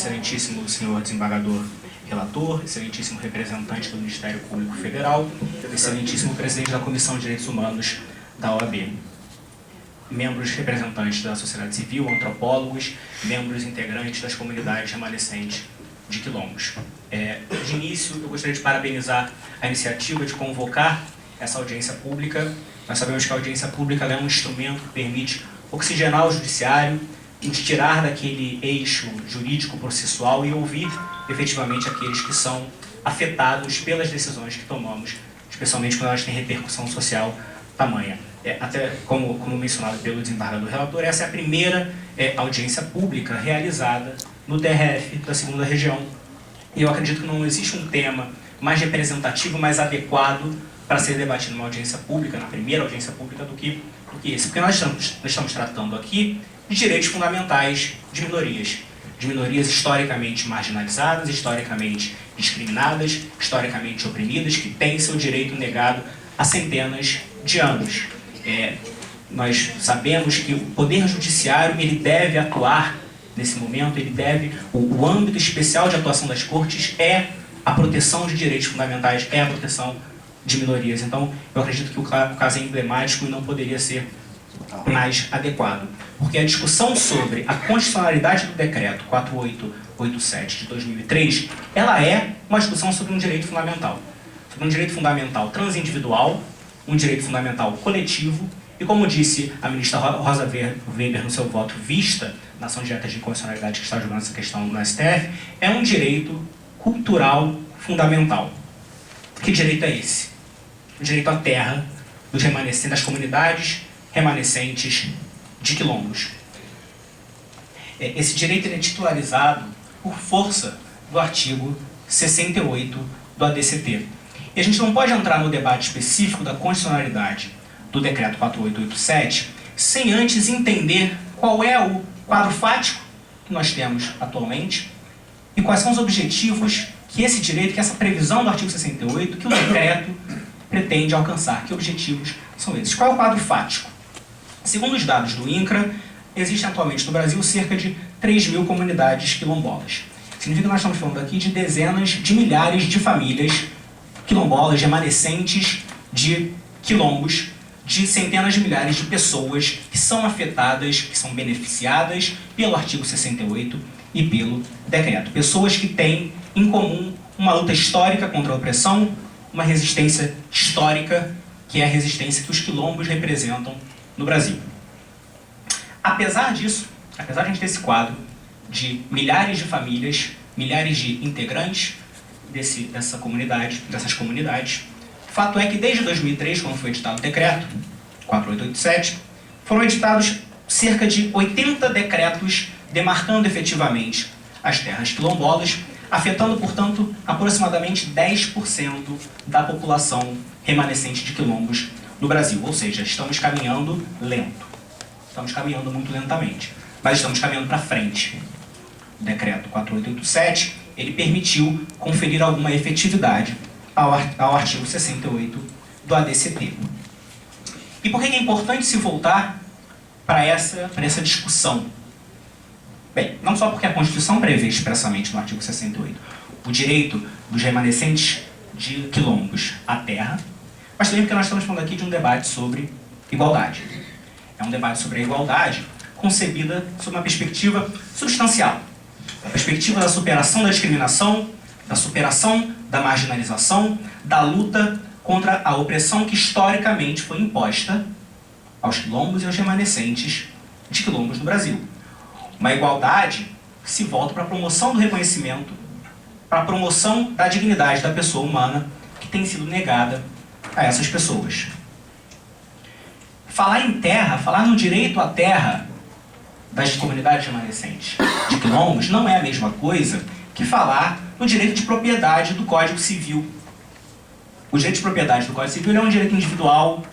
excelentíssimo senhor desembargador relator, excelentíssimo representante do Ministério Público Federal, excelentíssimo presidente da Comissão de Direitos Humanos da OAB, membros representantes da sociedade civil, antropólogos, membros integrantes das comunidades remanescentes de quilombos. De início, eu gostaria de parabenizar a iniciativa de convocar essa audiência pública. Nós sabemos que a audiência pública é um instrumento que permite oxigenar o judiciário, nos tirar daquele eixo jurídico-processual e ouvir efetivamente aqueles que são afetados pelas decisões que tomamos, especialmente quando elas têm repercussão social tamanha. Até como mencionado pelo desembargador relator, essa é a primeira audiência pública realizada no TRF da 2ª Região. E eu acredito que não existe um tema mais representativo, mais adequado para ser debatido numa audiência pública, na primeira audiência pública, do que esse. Porque nós estamos tratando aqui de direitos fundamentais de minorias historicamente marginalizadas, historicamente discriminadas, historicamente oprimidas, que têm seu direito negado há centenas de anos. Nós sabemos que o Poder Judiciário ele deve atuar nesse momento, o âmbito especial de atuação das cortes é a proteção de direitos fundamentais, é a proteção de minorias. Então, eu acredito que o caso é emblemático e não poderia ser mais adequado. Porque a discussão sobre a constitucionalidade do decreto 4887 de 2003, ela é uma discussão sobre um direito fundamental. Sobre um direito fundamental transindividual, um direito fundamental coletivo, e como disse a ministra Rosa Weber no seu voto vista na ação direta de inconstitucionalidade que está julgando essa questão no STF, é um direito cultural fundamental. Que direito é esse? O direito à terra dos remanescentes, das comunidades remanescentes de quilombos. Esse direito é titularizado por força do artigo 68 do ADCT. E a gente não pode entrar no debate específico da constitucionalidade do decreto 4887 sem antes entender qual é o quadro fático que nós temos atualmente e quais são os objetivos que esse direito, que essa previsão do artigo 68, que o decreto pretende alcançar. Que objetivos são esses? Qual é o quadro fático? Segundo os dados do INCRA, existem atualmente no Brasil cerca de 3.000 comunidades quilombolas. Significa que nós estamos falando aqui de dezenas de milhares de famílias quilombolas, remanescentes de quilombos, de centenas de milhares de pessoas que são afetadas, que são beneficiadas pelo artigo 68 e pelo decreto. Pessoas que têm em comum uma luta histórica contra a opressão, uma resistência histórica, que é a resistência que os quilombos representam no Brasil. Apesar disso, apesar de a gente ter esse quadro de milhares de famílias, milhares de integrantes dessas comunidades, fato é que desde 2003, quando foi editado o decreto 4887, foram editados cerca de 80 decretos demarcando efetivamente as terras quilombolas, afetando, portanto, aproximadamente 10% da população remanescente de quilombos no Brasil. Ou seja, estamos caminhando lento. Estamos caminhando muito lentamente, mas estamos caminhando para frente. O decreto 4887, ele permitiu conferir alguma efetividade ao artigo 68 do ADCT. E por que é importante se voltar para essa discussão? Bem, não só porque a Constituição prevê expressamente no artigo 68 o direito dos remanescentes de quilombos à terra, mas também porque nós estamos falando aqui de um debate sobre igualdade. É um debate sobre a igualdade concebida sob uma perspectiva substancial. A perspectiva da superação da discriminação, da superação da marginalização, da luta contra a opressão que historicamente foi imposta aos quilombos e aos remanescentes de quilombos no Brasil. Uma igualdade que se volta para a promoção do reconhecimento, para a promoção da dignidade da pessoa humana que tem sido negada a essas pessoas. Falar em terra, falar no direito à terra das comunidades remanescentes de quilombos não é a mesma coisa que falar no direito de propriedade do Código Civil. O direito de propriedade do Código Civil é um direito individual,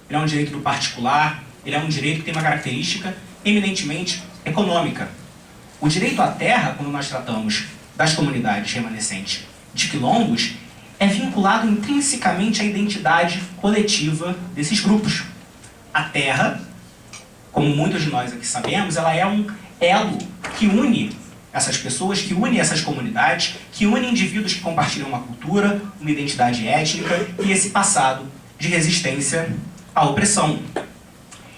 ele é um direito do particular, ele é um direito que tem uma característica eminentemente econômica. O direito à terra, quando nós tratamos das comunidades remanescentes de quilombos, é vinculado intrinsecamente à identidade coletiva desses grupos. A terra, como muitos de nós aqui sabemos, ela é um elo que une essas pessoas, que une essas comunidades, que une indivíduos que compartilham uma cultura, uma identidade étnica e esse passado de resistência à opressão.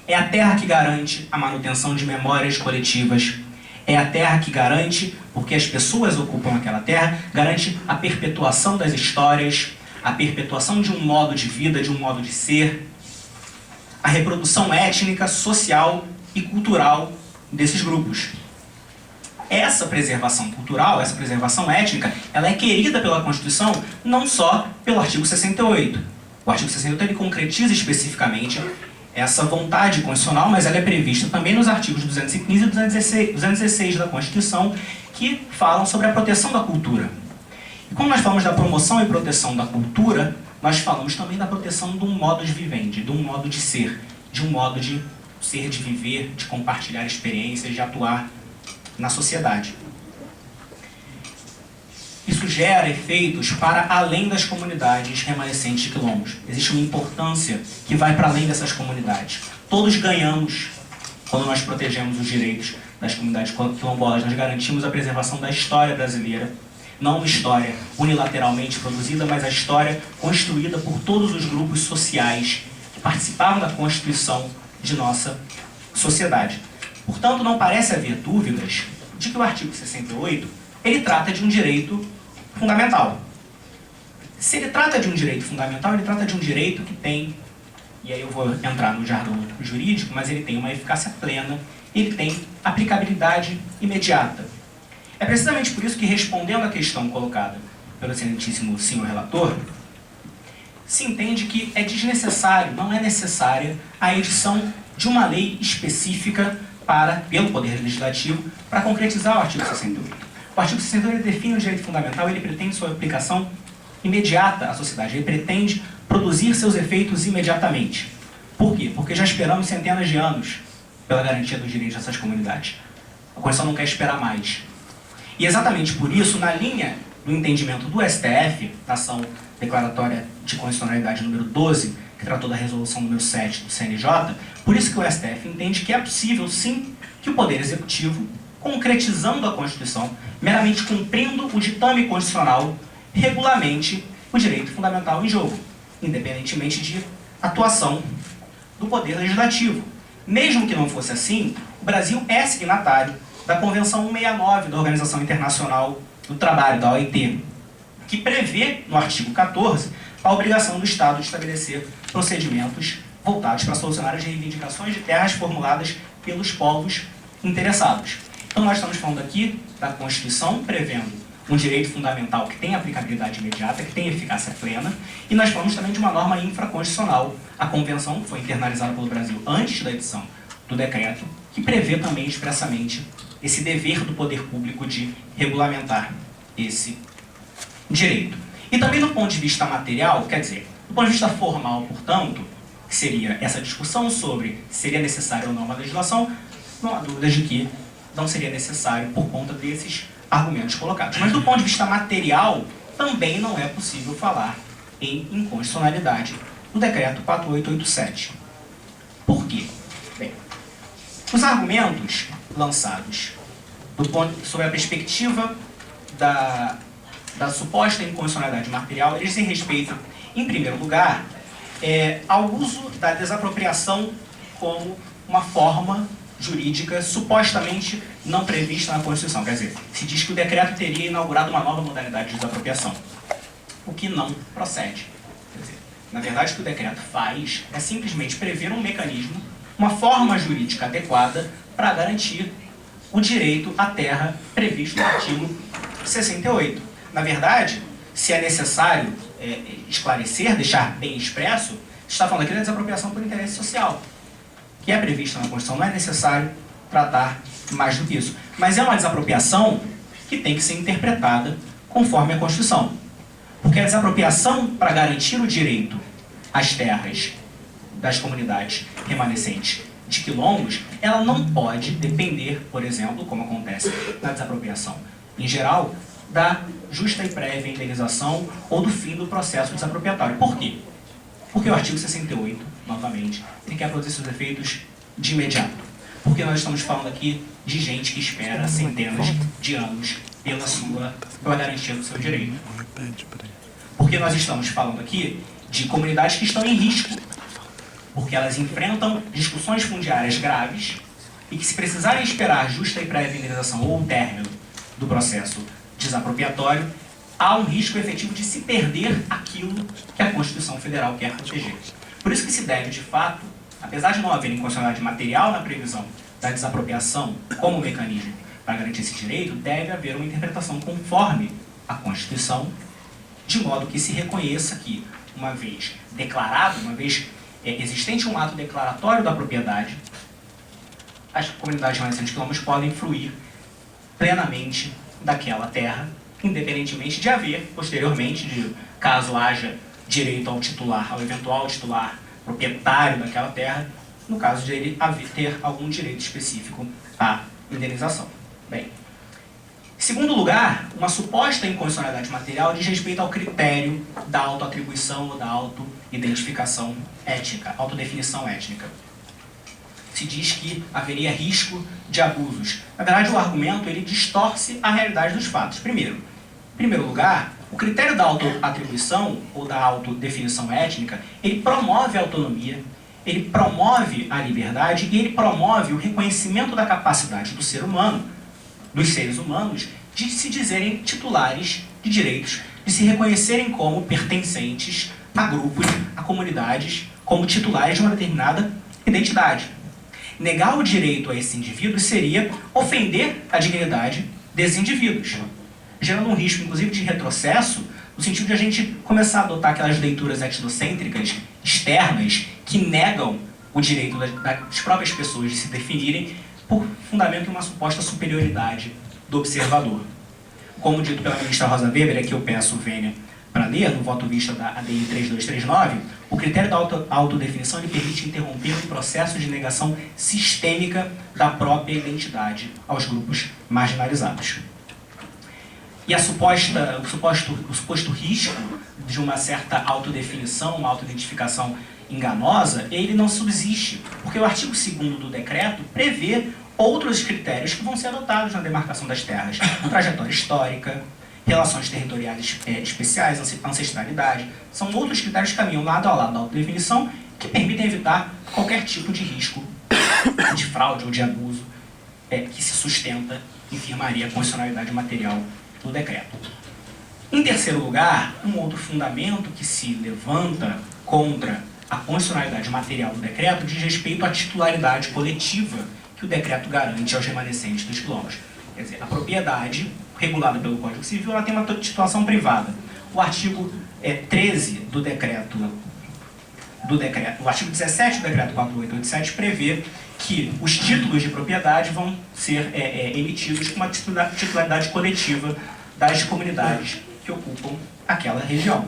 É a terra que garante a manutenção de memórias coletivas. É a terra que garante, porque as pessoas ocupam aquela terra, garante a perpetuação das histórias, a perpetuação de um modo de vida, de um modo de ser, a reprodução étnica, social e cultural desses grupos. Essa preservação cultural, essa preservação étnica, ela é querida pela Constituição não só pelo artigo 68. O artigo 68 ele concretiza especificamente essa vontade constitucional, mas ela é prevista também nos artigos 215 e 216 da Constituição, que falam sobre a proteção da cultura. E quando nós falamos da promoção e proteção da cultura, nós falamos também da proteção de um modo de vivendi, de um modo de ser, de um modo de ser, de viver, de compartilhar experiências, de atuar na sociedade. Isso gera efeitos para além das comunidades remanescentes de quilombos. Existe uma importância que vai para além dessas comunidades. Todos ganhamos quando nós protegemos os direitos das comunidades quilombolas. Nós garantimos a preservação da história brasileira. Não uma história unilateralmente produzida, mas a história construída por todos os grupos sociais que participavam da constituição de nossa sociedade. Portanto, não parece haver dúvidas de que o artigo 68 ele trata de um direito fundamental. Se ele trata de um direito fundamental, ele trata de um direito que tem, e aí eu vou entrar no jargão jurídico, mas ele tem uma eficácia plena, ele tem aplicabilidade imediata. É precisamente por isso que, respondendo à questão colocada pelo excelentíssimo senhor relator, se entende que é desnecessário, não é necessária, a edição de uma lei específica pelo Poder Legislativo para concretizar o artigo 68. O artigo 68 define o direito fundamental, ele pretende sua aplicação imediata à sociedade, ele pretende produzir seus efeitos imediatamente. Por quê? Porque já esperamos centenas de anos pela garantia dos direitos dessas comunidades. A Constituição não quer esperar mais. E exatamente por isso, na linha do entendimento do STF, da ação declaratória de constitucionalidade número 12, que tratou da resolução número 7 do CNJ, por isso que o STF entende que é possível, sim, que o Poder Executivo, concretizando a Constituição, meramente cumprindo o ditame constitucional, regulamente o direito fundamental em jogo, independentemente de atuação do Poder Legislativo. Mesmo que não fosse assim, o Brasil é signatário da Convenção 169 da Organização Internacional do Trabalho, da OIT, que prevê, no artigo 14, a obrigação do Estado de estabelecer procedimentos voltados para solucionar as reivindicações de terras formuladas pelos povos interessados. Então nós estamos falando aqui da Constituição, prevendo um direito fundamental que tem aplicabilidade imediata, que tem eficácia plena, e nós falamos também de uma norma infraconstitucional. A Convenção foi internalizada pelo Brasil antes da edição do decreto, que prevê também expressamente esse dever do poder público de regulamentar esse direito. E também do ponto de vista material, quer dizer, do ponto de vista formal, portanto, que seria essa discussão sobre se seria necessário ou não uma legislação, não há dúvidas de que não seria necessário por conta desses argumentos colocados. Mas do ponto de vista material, também não é possível falar em inconstitucionalidade no decreto 4887. Por quê? Bem, os argumentos lançados sobre a perspectiva da suposta inconstitucionalidade material, eles se respeitam, em primeiro lugar, ao uso da desapropriação como uma forma jurídica supostamente não prevista na Constituição. Quer dizer, se diz que o decreto teria inaugurado uma nova modalidade de desapropriação, o que não procede. Quer dizer, na verdade, o que o decreto faz é simplesmente prever um mecanismo, uma forma jurídica adequada para garantir o direito à terra previsto no artigo 68. Na verdade, se é necessário esclarecer, deixar bem expresso, está falando aqui da desapropriação por interesse social, que é prevista na Constituição, não é necessário tratar mais do que isso. Mas é uma desapropriação que tem que ser interpretada conforme a Constituição. Porque a desapropriação para garantir o direito às terras das comunidades remanescentes de quilombos, ela não pode depender, por exemplo, como acontece na desapropriação em geral, da justa e prévia indenização ou do fim do processo desapropriatório. Por quê? Porque o artigo 68, novamente, ele quer produzir seus efeitos de imediato. Porque nós estamos falando aqui de gente que espera centenas de anos pela garantia do seu direito. Porque nós estamos falando aqui de comunidades que estão em risco, porque elas enfrentam discussões fundiárias graves e que, se precisarem esperar justa e prévia indenização ou o término do processo desapropriatório, há um risco efetivo de se perder aquilo que a Constituição Federal quer proteger. Por isso que se deve, de fato, apesar de não haver inconstitucionalidade material na previsão da desapropriação como mecanismo para garantir esse direito, deve haver uma interpretação conforme a Constituição, de modo que se reconheça que, uma vez declarado, uma vez existente um ato declaratório da propriedade, as comunidades mais de 100 quilômetros podem fruir plenamente daquela terra, independentemente de haver, posteriormente, caso haja direito ao titular, ao eventual titular proprietário daquela terra, no caso de ele ter algum direito específico à indenização. Bem, em segundo lugar, uma suposta inconstitucionalidade material diz respeito ao critério da autoatribuição ou da autoidentificação étnica, autodefinição étnica. Se diz que haveria risco de abusos. Na verdade, o argumento ele distorce a realidade dos fatos. Primeiro, em primeiro lugar, o critério da autoatribuição ou da autodefinição étnica, ele promove a autonomia, ele promove a liberdade e ele promove o reconhecimento da capacidade do ser humano, dos seres humanos, de se dizerem titulares de direitos, de se reconhecerem como pertencentes a grupos, a comunidades, como titulares de uma determinada identidade. Negar o direito a esses indivíduos seria ofender a dignidade desses indivíduos, gerando um risco, inclusive, de retrocesso, no sentido de a gente começar a adotar aquelas leituras etnocêntricas externas que negam o direito das próprias pessoas de se definirem por fundamento em uma suposta superioridade do observador. Como dito pela ministra Rosa Weber, aqui eu peço vênia para ler, no voto vista da ADI 3239, o critério da autodefinição ele permite interromper o processo de negação sistêmica da própria identidade aos grupos marginalizados. E o suposto risco de uma certa autodefinição, uma autoidentificação enganosa, ele não subsiste, porque o artigo 2º do decreto prevê outros critérios que vão ser adotados na demarcação das terras. Trajetória histórica, relações territoriais especiais, ancestralidade. São outros critérios que caminham lado a lado da autodefinição que permitem evitar qualquer tipo de risco de fraude ou de abuso que se sustenta e firmaria a constitucionalidade material do decreto. Em terceiro lugar, um outro fundamento que se levanta contra a constitucionalidade material do decreto diz respeito à titularidade coletiva que o decreto garante aos remanescentes dos quilômetros. Quer dizer, a propriedade regulada pelo Código Civil ela tem uma titulação privada. O artigo 13 do decreto, o artigo 17 do decreto 4887 prevê que os títulos de propriedade vão ser emitidos com uma titularidade coletiva das comunidades que ocupam aquela região.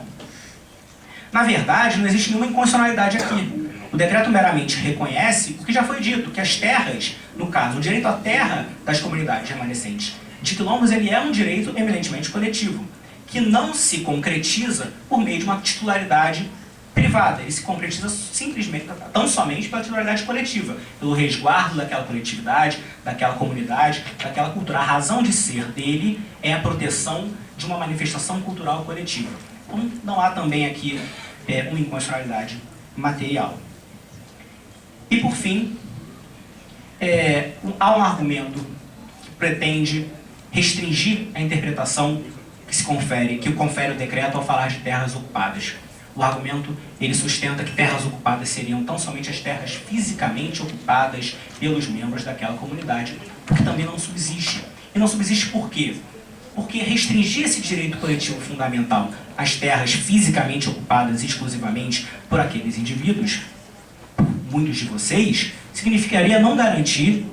Na verdade, não existe nenhuma inconstitucionalidade aqui. O decreto meramente reconhece o que já foi dito, que as terras, no caso, o direito à terra das comunidades remanescentes de quilombos, ele é um direito eminentemente coletivo, que não se concretiza por meio de uma titularidade privada. Ele se concretiza simplesmente, tão somente pela titularidade coletiva, pelo resguardo daquela coletividade, daquela comunidade, daquela cultura. A razão de ser dele é a proteção de uma manifestação cultural coletiva. Então, não há também aqui uma inconstitucionalidade material. E, por fim, há um argumento que pretende restringir a interpretação que confere o decreto ao falar de terras ocupadas. O argumento ele sustenta que terras ocupadas seriam tão somente as terras fisicamente ocupadas pelos membros daquela comunidade, o que também não subsiste. E não subsiste por quê? Porque restringir esse direito coletivo fundamental às terras fisicamente ocupadas exclusivamente por aqueles indivíduos, muitos de vocês, significaria não garantir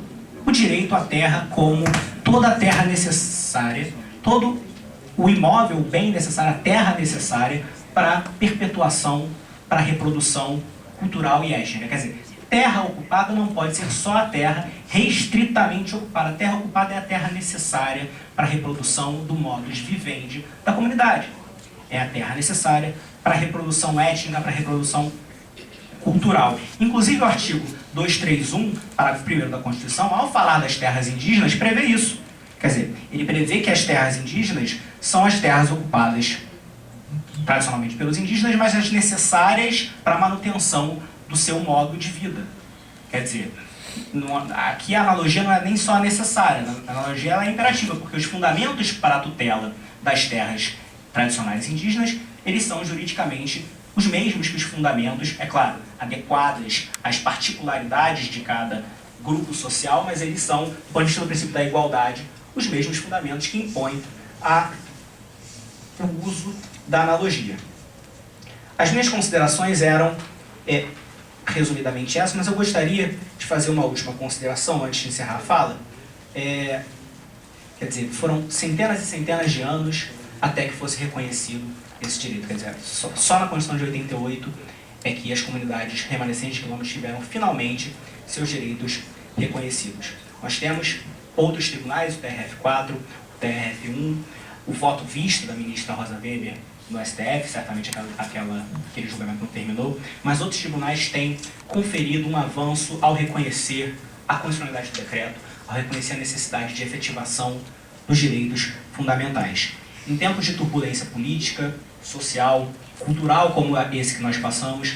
o direito à terra como toda a terra necessária, todo o imóvel, o bem necessário, a terra necessária para a perpetuação, para a reprodução cultural e étnica. Quer dizer, terra ocupada não pode ser só a terra restritamente ocupada. A terra ocupada é a terra necessária para a reprodução do modus vivendi da comunidade. É a terra necessária para a reprodução étnica, para a reprodução cultural. Inclusive o artigo 231, parágrafo 1º da Constituição, ao falar das terras indígenas, prevê isso. Quer dizer, ele prevê que as terras indígenas são as terras ocupadas tradicionalmente pelos indígenas, mas as necessárias para a manutenção do seu modo de vida. Quer dizer, aqui a analogia não é nem só necessária, a analogia ela é imperativa, porque os fundamentos para a tutela das terras tradicionais indígenas, eles são juridicamente os mesmos que os fundamentos, é claro, adequadas às particularidades de cada grupo social, mas eles são, do ponto de vista do princípio da igualdade, os mesmos fundamentos que impõem o uso da analogia. As minhas considerações eram, resumidamente essas, mas eu gostaria de fazer uma última consideração antes de encerrar a fala. Quer dizer, foram centenas e centenas de anos até que fosse reconhecido esse direito. Quer dizer, só na Constituição de 88 é que as comunidades remanescentes de quilômetros tiveram finalmente seus direitos reconhecidos. Nós temos outros tribunais, o TRF4, o TRF1, o voto visto da ministra Rosa Weber no STF, certamente aquele julgamento não terminou, mas outros tribunais têm conferido um avanço ao reconhecer a constitucionalidade do decreto, ao reconhecer a necessidade de efetivação dos direitos fundamentais. Em tempos de turbulência política, social, cultural como esse que nós passamos,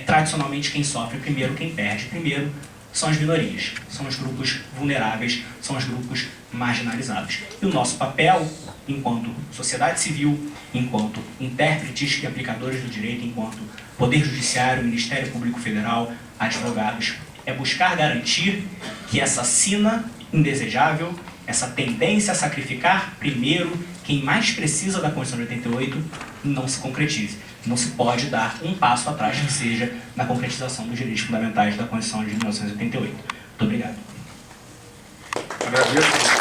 tradicionalmente quem sofre primeiro, quem perde primeiro, são as minorias, são os grupos vulneráveis, são os grupos marginalizados. E o nosso papel, enquanto sociedade civil, enquanto intérpretes e aplicadores do direito, enquanto Poder Judiciário, Ministério Público Federal, advogados, é buscar garantir que essa sina indesejável, essa tendência a sacrificar primeiro quem mais precisa da Constituição de 88 não se concretize. Não se pode dar um passo atrás que seja na concretização dos direitos fundamentais da Constituição de 1988. Muito obrigado. Agradeço.